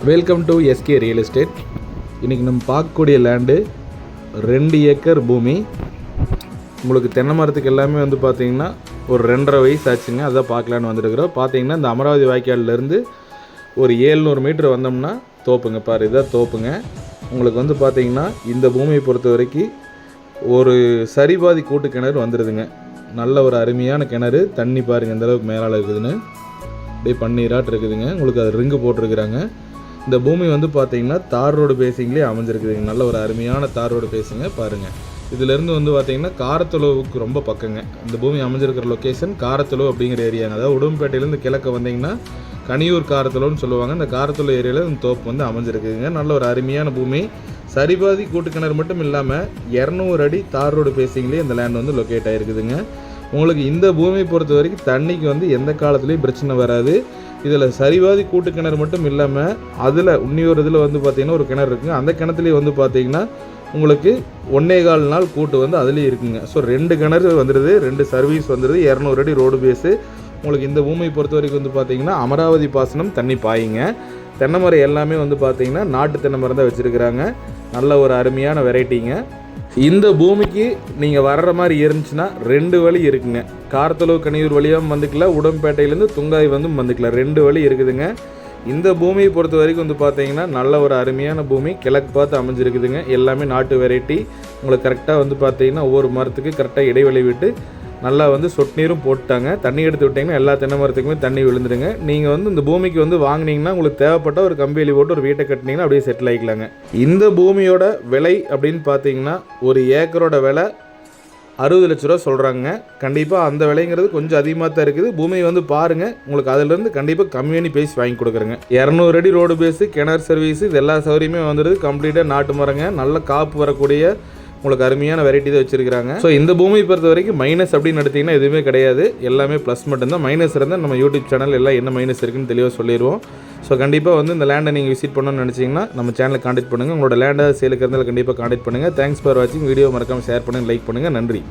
Welcome to SK real estate. இன்றைக்கி நம்ம பார்க்கக்கூடிய லேண்டு 2 ஏக்கர் பூமி. உங்களுக்கு தென்னை மரத்துக்கு எல்லாமே வந்து பார்த்திங்கன்னா ஒரு 2.5 வயசு ஆச்சுங்க. அதான் பார்க்கலான்னு வந்துருக்குறோம். பார்த்திங்கன்னா இந்த அமராவதி வாய்க்கால்லேருந்து ஒரு 700 மீட்டர் வந்தோம்னா தோப்புங்க. பாரு, இதான் தோப்புங்க. உங்களுக்கு வந்து பார்த்திங்கன்னா இந்த பூமியை பொறுத்த வரைக்கும் ஒரு சரிபாதி கூட்டு கிணறு வந்துடுதுங்க. நல்ல ஒரு அருமையான கிணறு. தண்ணி பாருங்கள் எந்தளவுக்கு மேலால் இருக்குதுன்னு. அப்படியே பன்னீராட்டு இருக்குதுங்க. உங்களுக்கு அது ரிங்கு போட்டிருக்கிறாங்க. இந்த பூமி வந்து பார்த்திங்கன்னா தார் ரோடு பேசிங்லேயே அமைஞ்சிருக்குதுங்க. நல்ல ஒரு அருமையான தார் ரோடு பேசிங்க. பாருங்கள், இதிலேருந்து வந்து பார்த்திங்கன்னா காரத்தொழுவுக்கு ரொம்ப பக்கங்க. இந்த பூமி அமைஞ்சிருக்கிற லொக்கேஷன் காரத்தொழுவு அப்படிங்கிற ஏரியாங்க. அதாவது உடும்பேட்டையிலேருந்து கிழக்க வந்தீங்கன்னா கனியூர் காரத்தொழுவுன்னு சொல்லுவாங்க. இந்த காரத்தொழுவு ஏரியாவில் இந்த தோப்பு வந்து அமைஞ்சிருக்குதுங்க. நல்ல ஒரு அருமையான பூமி. சரிபாதி கூட்டு கிணறு மட்டும் இல்லாமல் 200 அடி தார் ரோடு பேசிங்லேயே இந்த லேண்ட் வந்து லொக்கேட் ஆகிருக்குதுங்க. உங்களுக்கு இந்த பூமியை பொறுத்த வரைக்கும் தண்ணிக்கு வந்து எந்த காலத்துலேயும் பிரச்சனை வராது. இதில் சரிவாதி கூட்டு கிணறு மட்டும் இல்லாமல் அதில் இன்னொரு இதில் வந்து பார்த்திங்கன்னா ஒரு கிணறு இருக்குங்க. அந்த கிணத்துலேயே வந்து பார்த்திங்கன்னா உங்களுக்கு 1.25 நாள் கூட்டு வந்து அதுலேயும் இருக்குங்க. ஸோ 2 கிணறு வந்துடுது, 2 சர்வீஸ் வந்துடுது, 200 அடி ரோடு பேஸு. உங்களுக்கு இந்த பூமியை பொறுத்த வரைக்கும் வந்து பார்த்திங்கன்னா அமராவதி பாசனம் தண்ணி பாயுங்க. தென்னை மரம் எல்லாமே வந்து பார்த்திங்கன்னா நாட்டு தென்னை மரம் தான் வச்சுருக்கிறாங்க. நல்ல ஒரு அருமையான வெரைட்டிங்க. இந்த பூமிக்கு நீங்கள் வர்ற மாதிரி இருந்துச்சுன்னா 2 வழி இருக்குங்க. காரத்தொழுவு கனியூர் வழியாக வந்துக்கலாம், உடம்பேட்டையிலேருந்து துங்காய் வந்து வந்துக்கலாம். 2 வழி இருக்குதுங்க. இந்த பூமியை பொறுத்த வரைக்கும் வந்து பார்த்தீங்கன்னா நல்ல ஒரு அருமையான பூமி. கிழக்கு பார்த்து அமைஞ்சிருக்குதுங்க. எல்லாமே நாட்டு வெரைட்டி. உங்களுக்கு கரெக்டாக வந்து பார்த்தீங்கன்னா ஒவ்வொரு மரத்துக்கு கரெக்டாக இடைவெளி விட்டு நல்லா வந்து சொட்டு நீரும் போட்டுட்டாங்க. தண்ணி எடுத்து விட்டிங்கன்னா எல்லா தென்னை மரத்துக்குமே தண்ணி விழுந்துடுங்க. நீங்கள் வந்து இந்த பூமிக்கு வந்து வாங்கினீங்கன்னா உங்களுக்கு தேவைப்பட்ட ஒரு கம்பிவேலி போட்டு ஒரு வீட்டை கட்டினீங்கன்னா அப்படியே செட்டில் ஆகிக்கலாங்க. இந்த பூமியோட விலை அப்படின்னு பார்த்தீங்கன்னா ஒரு ஏக்கரோட விலை 60 லட்ச ரூபா சொல்கிறாங்க. கண்டிப்பாக அந்த விலைங்கிறது கொஞ்சம் அதிகமாக தான் இருக்குது. பூமியை வந்து பாருங்கள், உங்களுக்கு அதிலேருந்து கண்டிப்பாக கம்மியான பேசி வாங்கி கொடுக்குறேங்க. 200 அடி ரோடு பேஸு, கிணறு சர்வீஸு, இது எல்லா சௌகரியமே வந்துடுது. கம்ப்ளீட்டாக நாட்டு மரங்க, நல்ல காப்பு வரக்கூடிய உங்களுக்கு அருமையான வெரைட்டி தான் வச்சுருக்காங்க. ஸோ இந்த பூமியை பொறுத்த வரைக்கும் மைனஸ் அப்படின்னு எடுத்திங்கன்னா எதுவுமே கிடையாது. எல்லாமே ப்ளஸ் மட்டும்தான். மைனஸ் இருந்தால் நம்ம யூடியூப் சேனல் எல்லாம் என்ன மைனஸ் இருக்குன்னு தெளிவாக சொல்லிடுவோம். ஸோ கண்டிப்பாக வந்து இந்த லேண்டை நீங்கள் விசிட் பண்ணணும்னு நினச்சிங்கன்னா நம்ம சேனலை காண்டாக்ட் பண்ணுங்கள். உங்களோட லேண்டை சேலுக்கு இருந்தாலும் கண்டிப்பாக காண்டாக்ட் பண்ணுங்கள். தேங்க்ஸ் ஃபார் வாட்சிங். வீடியோ மறக்காமல் ஷேர் பண்ணுங்கள், லைக் பண்ணுங்கள். நன்றி.